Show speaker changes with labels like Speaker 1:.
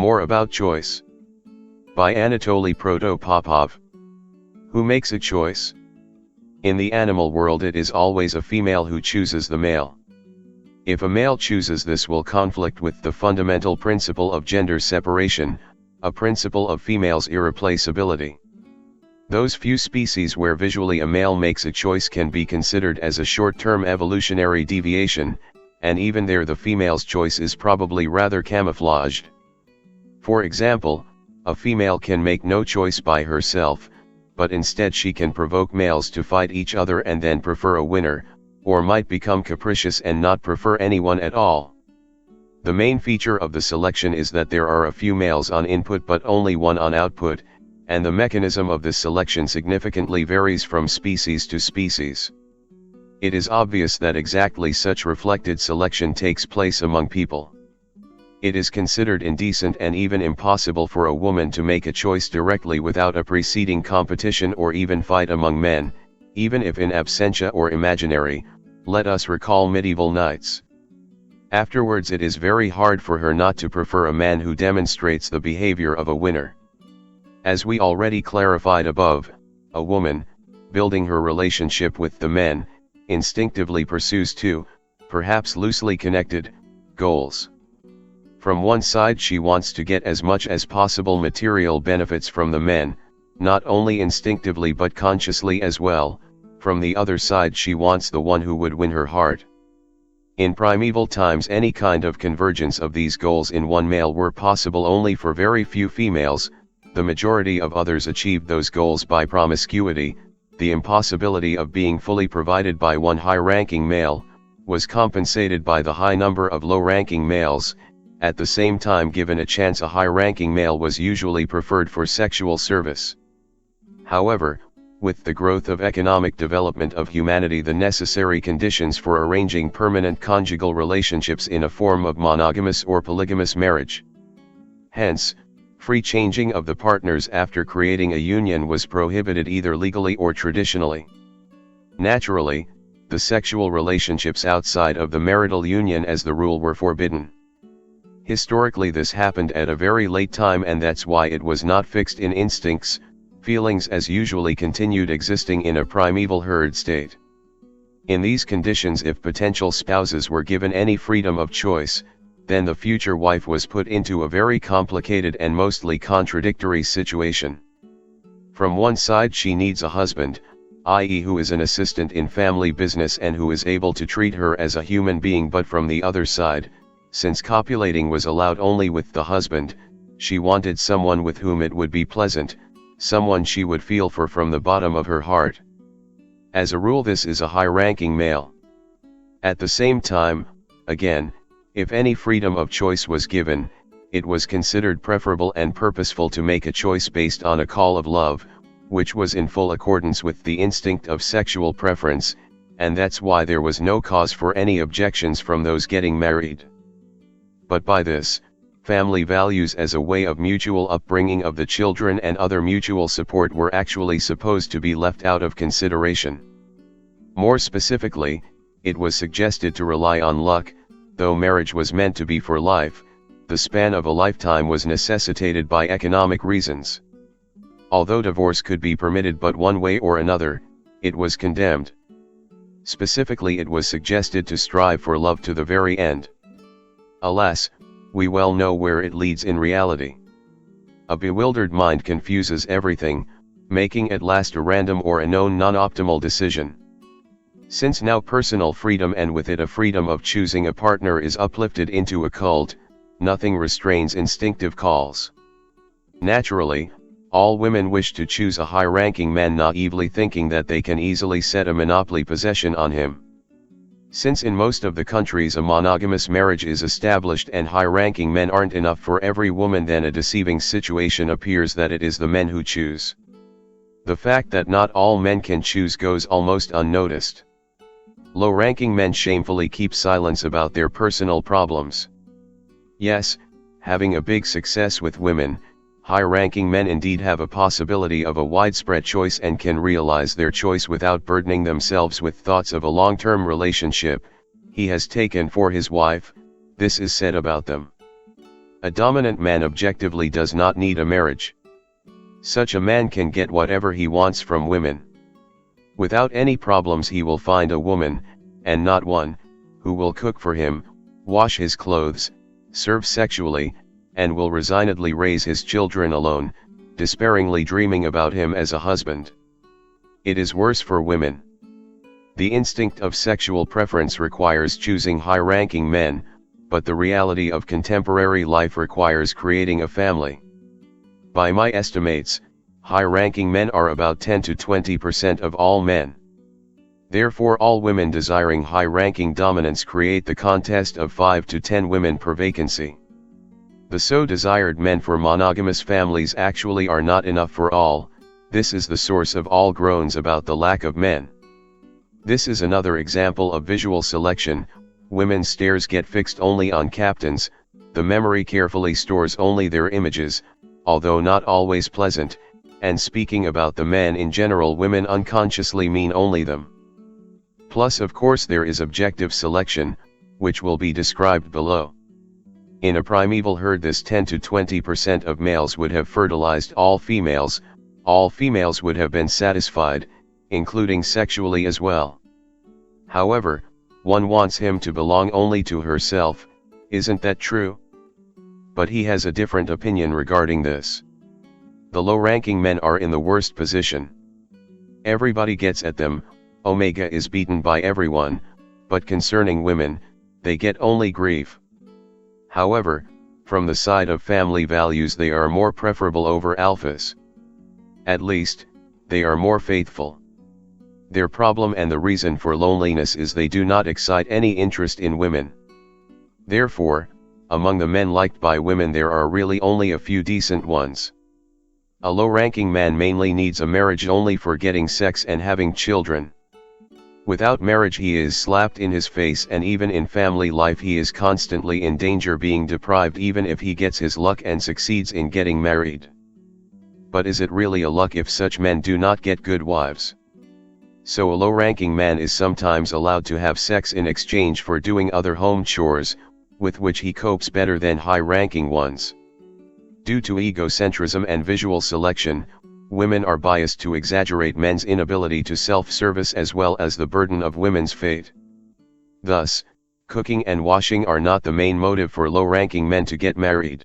Speaker 1: More about choice. By Anatoly Protopopov. Who makes a choice? In the animal world, it is always a female who chooses the male. If a male chooses, this will conflict with the fundamental principle of gender separation, a principle of females' irreplaceability. Those few species where visually a male makes a choice can be considered as a short-term evolutionary deviation, and even there the female's choice is probably rather camouflaged. For example, a female can make no choice by herself, but instead she can provoke males to fight each other and then prefer a winner, or might become capricious and not prefer anyone at all. The main feature of the selection is that there are a few males on input but only one on output, and the mechanism of this selection significantly varies from species to species. It is obvious that exactly such reflected selection takes place among people. It is considered indecent and even impossible for a woman to make a choice directly without a preceding competition or even fight among men, even if in absentia or imaginary. Let us recall medieval knights. Afterwards it is very hard for her not to prefer a man who demonstrates the behavior of a winner. As we already clarified above, a woman, building her relationship with the men, instinctively pursues two, perhaps loosely connected, goals. From one side she wants to get as much as possible material benefits from the men, not only instinctively but consciously as well. From the other side she wants the one who would win her heart. In primeval times any kind of convergence of these goals in one male were possible only for very few females. The majority of others achieved those goals by promiscuity. The impossibility of being fully provided by one high-ranking male was compensated by the high number of low-ranking males. At the same time, given a chance, a high-ranking male was usually preferred for sexual service. However, with the growth of economic development of humanity, the necessary conditions for arranging permanent conjugal relationships in a form of monogamous or polygamous marriage. Hence, free changing of the partners after creating a union was prohibited either legally or traditionally. Naturally, the sexual relationships outside of the marital union as the rule were forbidden. Historically this happened at a very late time, and that's why it was not fixed in instincts. Feelings as usually continued existing in a primeval herd state. In these conditions, if potential spouses were given any freedom of choice, then the future wife was put into a very complicated and mostly contradictory situation. From one side she needs a husband, i.e. who is an assistant in family business and who is able to treat her as a human being, but from the other side, since copulating was allowed only with the husband, she wanted someone with whom it would be pleasant, someone she would feel for from the bottom of her heart. As a rule this is a high-ranking male. At the same time, again, if any freedom of choice was given, it was considered preferable and purposeful to make a choice based on a call of love, which was in full accordance with the instinct of sexual preference, and that's why there was no cause for any objections from those getting married. But by this, family values as a way of mutual upbringing of the children and other mutual support were actually supposed to be left out of consideration. More specifically, it was suggested to rely on luck. Though marriage was meant to be for life, the span of a lifetime was necessitated by economic reasons. Although divorce could be permitted but one way or another, it was condemned. Specifically, it was suggested to strive for love to the very end. Alas, we well know where it leads in reality. A bewildered mind confuses everything, making at last a random or a known non-optimal decision. Since now personal freedom and with it a freedom of choosing a partner is uplifted into a cult, nothing restrains instinctive calls. Naturally, all women wish to choose a high-ranking man, naively thinking that they can easily set a monopoly possession on him. Since in most of the countries a monogamous marriage is established and high-ranking men aren't enough for every woman, then a deceiving situation appears that it is the men who choose. The fact that not all men can choose goes almost unnoticed. Low-ranking men shamefully keep silence about their personal problems. Yes, having a big success with women, high-ranking men indeed have a possibility of a widespread choice and can realize their choice without burdening themselves with thoughts of a long-term relationship he has taken for his wife. This is said about them. A dominant man objectively does not need a marriage. Such a man can get whatever he wants from women. Without any problems he will find a woman, and not one, who will cook for him, wash his clothes, serve sexually, and will resignedly raise his children alone, despairingly dreaming about him as a husband. It is worse for women. The instinct of sexual preference requires choosing high-ranking men, but the reality of contemporary life requires creating a family. By my estimates, high-ranking men are about 10 to 20% of all men. Therefore all women desiring high-ranking dominance create the contest of 5 to 10 women per vacancy. The so desired men for monogamous families actually are not enough for all. This is the source of all groans about the lack of men. This is another example of visual selection. Women's stares get fixed only on captains, the memory carefully stores only their images, although not always pleasant, and speaking about the men in general, women unconsciously mean only them. Plus of course there is objective selection, which will be described below. In a primeval herd this 10 to 20% of males would have fertilized all females would have been satisfied, including sexually as well. However, one wants him to belong only to herself, isn't that true? But he has a different opinion regarding this. The low-ranking men are in the worst position. Everybody gets at them, Omega is beaten by everyone, but concerning women, they get only grief. However, from the side of family values they are more preferable over alphas. At least, they are more faithful. Their problem and the reason for loneliness is they do not excite any interest in women. Therefore, among the men liked by women there are really only a few decent ones. A low-ranking man mainly needs a marriage only for getting sex and having children. Without marriage he is slapped in his face, and even in family life he is constantly in danger being deprived even if he gets his luck and succeeds in getting married. But is it really a luck if such men do not get good wives? So a low-ranking man is sometimes allowed to have sex in exchange for doing other home chores, with which he copes better than high-ranking ones. Due to egocentrism and visual selection, women are biased to exaggerate men's inability to self-service as well as the burden of women's fate. Thus, cooking and washing are not the main motive for low-ranking men to get married.